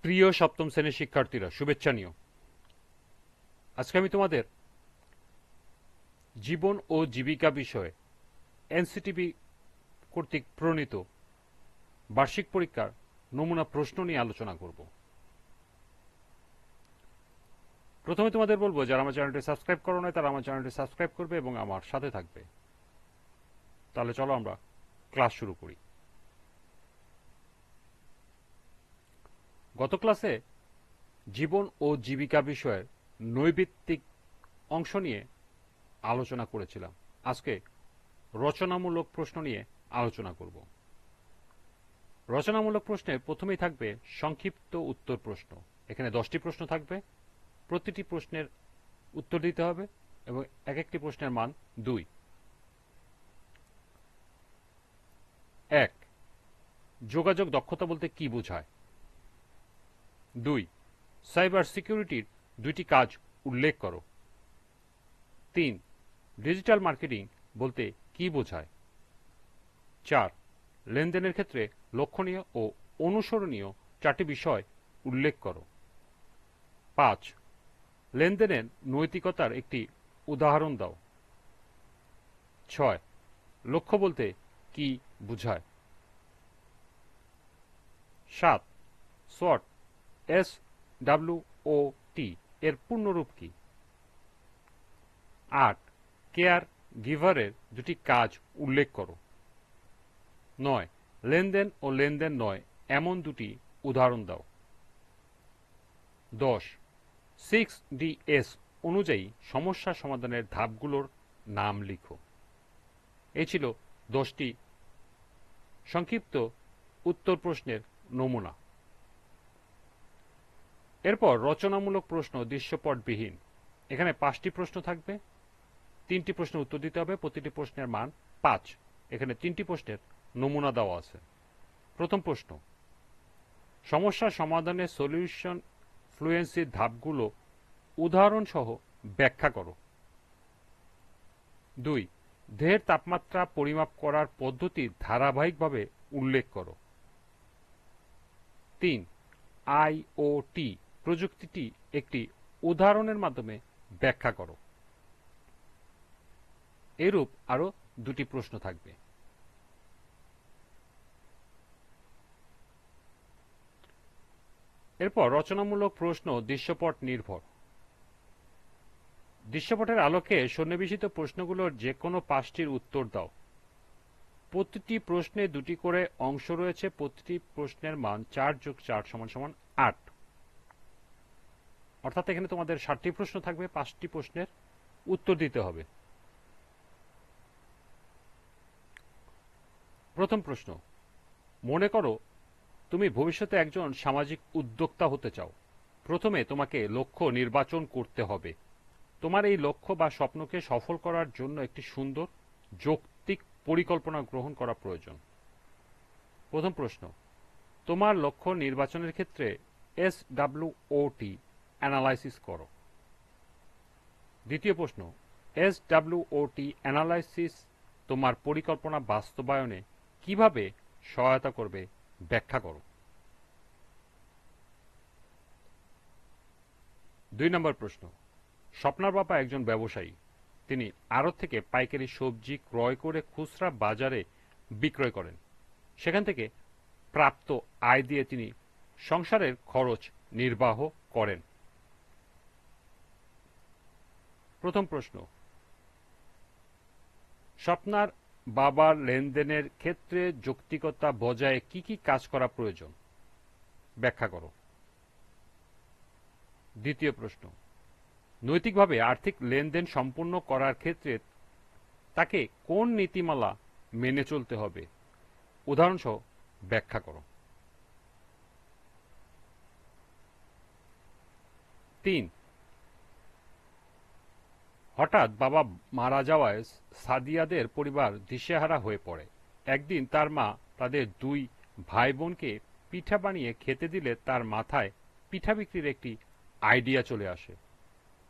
প্রিয় সপ্তম শ্রেণীর শিক্ষার্থীরা, শুভেচ্ছা নিও। আজকে আমি তোমাদের জীবন ও জীবিকা বিষয়ে এনসিটিবি কর্তৃক প্রণীত বার্ষিক পরীক্ষার নমুনা প্রশ্ন নিয়ে আলোচনা করব। প্রথমে তোমাদের বলবো, যারা আমার চ্যানেলটি সাবস্ক্রাইব করো না তারা আমার চ্যানেলটি সাবস্ক্রাইব করবে এবং আমার সাথে থাকবে। তাহলে চলো আমরা ক্লাস শুরু করি। গত ক্লাসে জীবন ও জীবিকা বিষয়ের নৈবিত্তিক অংশ নিয়ে আলোচনা করেছিলাম। আজকে রচনামূলক প্রশ্ন নিয়ে আলোচনা করব। রচনামূলক প্রশ্নে প্রথমেই থাকবে সংক্ষিপ্ত উত্তর প্রশ্ন। এখানে 10টি প্রশ্ন থাকবে, প্রতিটি প্রশ্নের উত্তর দিতে হবে এবং এক একটি প্রশ্নের মান 2। 1. যোগাযোগ দক্ষতা বলতে কি বোঝায়? 2. সাইবার সিকিউরিটির 2টি কাজ উল্লেখ করো। 3. ডিজিটাল মার্কেটিং বলতে কি বোঝায়? 4. লেনদেনের ক্ষেত্রে লক্ষণীয় ও অনুসরণীয় 4টি বিষয় উল্লেখ করো। 5. লেনদেনের নৈতিকতার একটি উদাহরণ দাও। 6. লক্ষ্য বলতে কি বোঝায়? 7. SWOT SWOT এর পূর্ণরূপ কি? 8. কেয়ার গিভারের 2টি কাজ উল্লেখ করো। 9. লেনদেন ও লেনদেন নয় এমন 2টি উদাহরণ দাও। 10. 6DS অনুযায়ী সমস্যা সমাধানের ধাপগুলোর নাম লিখো। এই ছিল 10টি সংক্ষিপ্ত উত্তর প্রশ্নের নমুনা। এরপর রচনামূলক প্রশ্ন দৃশ্যপটবিহীন। এখানে 5টি প্রশ্ন থাকবে, 3টি প্রশ্নের উত্তর দিতে হবে, প্রতিটি প্রশ্নের মান 5। এখানে 3টি প্রশ্নের নমুনা দেওয়া আছে। প্রথম প্রশ্ন, সমস্যা সমাধানের সলিউশন ফ্লুয়েন্সির ধাপগুলো উদাহরণ সহ ব্যাখ্যা করো। 2. দেহের তাপমাত্রা পরিমাপ করার পদ্ধতি ধারাবাহিকভাবে উল্লেখ করো। 3. IoT প্রযুক্তিটি একটি উদাহরণের মাধ্যমে ব্যাখ্যা করো। এরূপ আরো 2টি প্রশ্ন থাকবে। এরপর রচনামূলক প্রশ্ন দৃশ্যপট নির্ভর। দৃশ্যপটের আলোকে সন্নিবেশিত প্রশ্নগুলোর যে কোনো 5টির উত্তর দাও। প্রতিটি প্রশ্নে 2টি করে অংশ রয়েছে, প্রতিটি প্রশ্নের মান 4 + 4 = 8। অর্থাৎ এখানে তোমাদের 7টি প্রশ্ন থাকবে, 5টি প্রশ্নের উত্তর দিতে হবে। প্রথম প্রশ্ন, মনে করো তুমি ভবিষ্যতে একজন সামাজিক উদ্যোক্তা হতে চাও। প্রথমে তোমাকে লক্ষ্য নির্বাচন করতে হবে। তোমার এই লক্ষ্য বা স্বপ্নকে সফল করার জন্য একটি সুন্দর যৌক্তিক পরিকল্পনা গ্রহণ করা প্রয়োজন। প্রথম প্রশ্ন, তোমার লক্ষ্য নির্বাচনের ক্ষেত্রে SWOT অ্যানালাইসিস করো। দ্বিতীয় প্রশ্ন, SWOT অ্যানালাইসিস তোমার পরিকল্পনা বাস্তবায়নে কিভাবে সহায়তা করবে ব্যাখ্যা করো। 2 নম্বর প্রশ্ন, স্বপ্নার বাবা একজন ব্যবসায়ী। তিনি আড়ত থেকে পাইকারি সবজি ক্রয় করে খুচরা বাজারে বিক্রয় করেন। সেখান থেকে প্রাপ্ত আয় দিয়ে তিনি সংসারের খরচ নির্বাহ করেন। প্রথম প্রশ্ন, স্বপ্নার বাবার লেনদেনের ক্ষেত্রে যৌক্তিকতা বজায় কি কি কাজ করা প্রয়োজন ব্যাখ্যা করো। দ্বিতীয় প্রশ্ন, নৈতিকভাবে আর্থিক লেনদেন সম্পূর্ণ করার ক্ষেত্রে তাকে কোন নীতিমালা মেনে চলতে হবে উদাহরণসহ ব্যাখ্যা করো। 3. হঠাৎ বাবা মারা যাওয়ায় সাদিয়াদের পরিবার দিশেহারা হয়ে পড়ে। একদিন তার মা তাদের 2 ভাই বোনকে পিঠা বানিয়ে খেতে দিলে তার মাথায় পিঠা বিক্রির একটি আইডিয়া চলে আসে।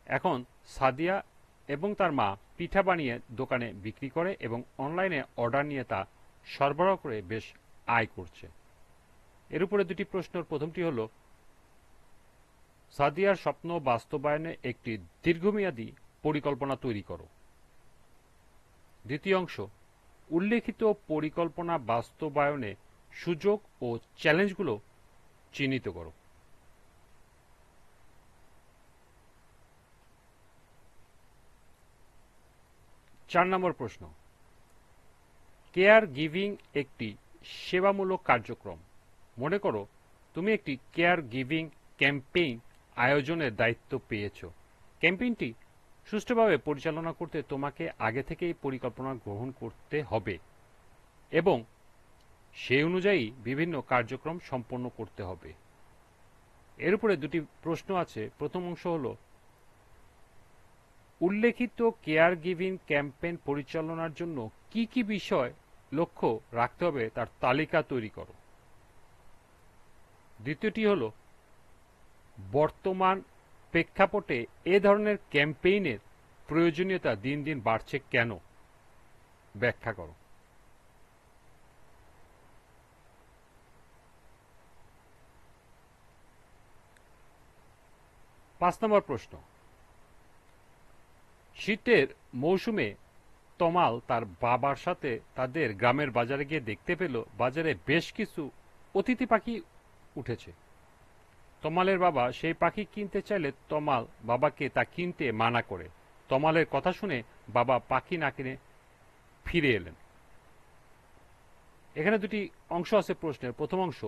এখন সাদিয়া এবং তার মা পিঠা বানিয়ে দোকানে বিক্রি করে এবং অনলাইনে অর্ডার নিয়ে তা সরবরাহ করে বেশ আয় করছে। এর উপরে 2টি প্রশ্ন। প্রথমটি হলো, সাদিয়ার স্বপ্ন বাস্তবায়নে একটি দীর্ঘমেয়াদী পরিকল্পনা তৈরি করো। দ্বিতীয় অংশ, উল্লেখিত পরিকল্পনা বাস্তবায়নে সুযোগ ও চ্যালেঞ্জগুলো চিহ্নিত করো। 4 নম্বর প্রশ্ন, কেয়ার গিভিং একটি সেবামূলক কার্যক্রম। মনে করো তুমি একটি কেয়ার গিভিং ক্যাম্পেইন আয়োজনের দায়িত্ব পেয়েছ। ক্যাম্পেইনটি সুষ্ঠুভাবে পরিচালনা করতে তোমাকে আগে থেকেই পরিকল্পনা গ্রহণ করতে হবে এবং সেই অনুযায়ী বিভিন্ন কার্যক্রম সম্পন্ন করতে হবে। এর উপরে দুটি প্রশ্ন আছে। প্রথম অংশ হলো, উল্লেখিত কেয়ার গিভিং ক্যাম্পেইন পরিচালনার জন্য কি কি বিষয় লক্ষ্য রাখতে হবে তার তালিকা তৈরি করো। দ্বিতীয়টি হল, বর্তমান প্রেক্ষাপটে এ ধরনের ক্যাম্পেইনের প্রয়োজনীয়তা দিন দিন বাড়ছে কেন, ব্যাখ্যা করো। 5 নম্বর প্রশ্ন, শীতের মৌসুমে তমাল তার বাবার সাথে তাদের গ্রামের বাজারে গিয়ে দেখতে পেল বাজারে বেশ কিছু অতিথি পাখি উঠেছে। তমালের বাবা সেই পাখি কিনতে চাইলে তমাল বাবাকে তা কিনতে মানা করে। তমালের কথা শুনে বাবা পাখি না কিনে ফিরে এলেন। এখানে দুটি অংশ আছে প্রশ্নের। প্রথম অংশ,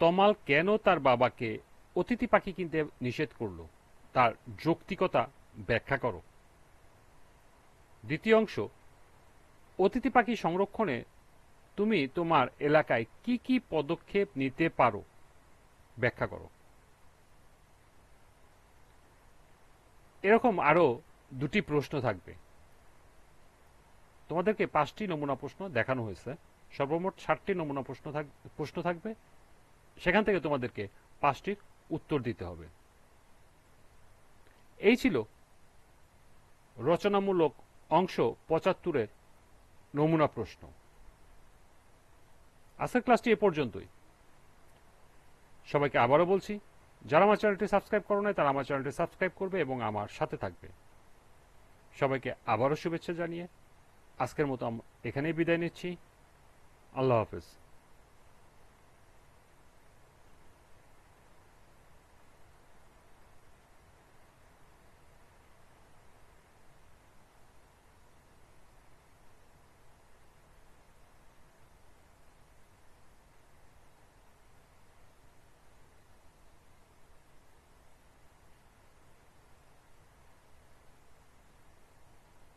তমাল কেন তার বাবাকে অতিথি পাখি কিনতে নিষেধ করলো, তার যৌক্তিকতা ব্যাখ্যা করো। দ্বিতীয় অংশ, অতিথি পাখি সংরক্ষণে তুমি তোমার এলাকায় কি কি পদক্ষেপ নিতে পারো, ব্যাখ্যা করো। এরকম আরো দুটি প্রশ্ন থাকবে। তোমাদেরকে 5টি নমুনা প্রশ্ন দেখানো হয়েছে। সর্বমোট 60টি নমুনা প্রশ্ন থাকবে। সেখান থেকে তোমাদেরকে 5টির উত্তর দিতে হবে। এই ছিল রচনামূলক অংশ 75-এর নমুনা প্রশ্ন। আজকের ক্লাসটি এ পর্যন্তই। সবাইকে আবারও বলছি, যারা আমার চ্যানেলটি সাবস্ক্রাইব করো নাই তারা আমার চ্যানেলটি সাবস্ক্রাইব করবে এবং আমার সাথে থাকবে। সবাইকে আবারও শুভেচ্ছা জানিয়ে আজকের মতো এখানেই বিদায় নিচ্ছি। আল্লাহ হাফেজ।